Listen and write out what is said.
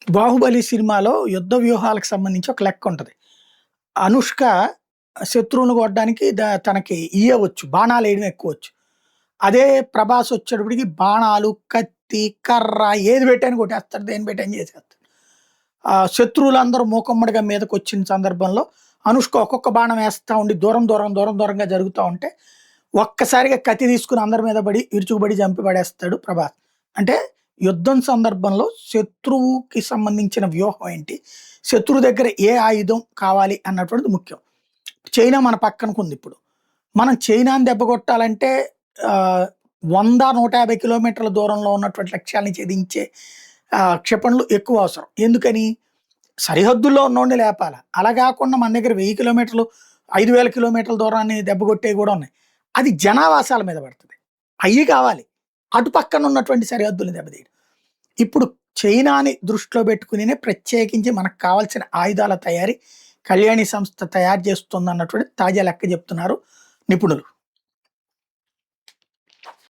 'బాహుబలి' సినిమాలో యుద్ధ వ్యూహాలకు సంబంధించి ఒక లెక్క ఉంటది. అనుష్క శత్రువుని కొట్టడానికి తనకి ఇయ్యవచ్చు. బాణాలేయడం ఎక్కువొచ్చు. అదే 'ప్రభాస్' వచ్చేటప్పటికి బాణాలు, కత్తి, కర్ర ఏది పెట్టైనా కొట్టేస్తాడు. దేన్ని పెట్టైనా చేసేస్తాడు. శత్రువులందరూ మూకుమ్మడిగా మీదకొచ్చిన సందర్భంలో అనుష్క ఒక్కొక్క బాణం వేస్తా ఉండి దూరంగా జరుగుతా ఉంటే ఒక్కసారిగా కత్తి తీసుకొని అందరి మీద పడి ఇరుచుకుపడి చంపి పడేస్తాడు 'ప్రభాస్.' అంటే యుద్ధం సందర్భంలో శత్రువుకి సంబంధించిన వ్యూహం ఏంటి? శత్రువు దగ్గర ఏ ఆయుధం కావాలి అన్నటువంటిది ముఖ్యం. చైనా మన పక్కనకుందిప్పుడు. మనం చైనాని దెబ్బకొట్టాలంటే 100, 150 కిలోమీటర్ల దూరంలో ఉన్నటువంటి లక్ష్యాల్ని ఛేదించే క్షిపణులు ఎక్కువ అవసరం. ఎందుకని? సరిహద్దుల్లో ఉన్నోడిని లేపాల. అలా గాకుండా మన దగ్గర 1000 కిలోమీటర్లు, 5000 కిలోమీటర్ల దూరాన్ని దెబ్బకొట్టేవి గూడా ఉన్నాయి. అది జనావాసాల మీద పడతది. అయ్యి కావాలి. అటు పక్కన ఉన్నటువంటి సరిహద్దుల్ని దెబ్బతీయడం. ఇప్పుడు చైనాని దృష్టిలో పెట్టుకునినే ప్రత్యేకించి మనకు కావాల్సిన ఆయుధాల తయారీ కళ్యాణి సంస్థ తయారు చేస్తుందన్నటువంటి తాజా లెక్క చెప్తున్నారు నిపుణులు.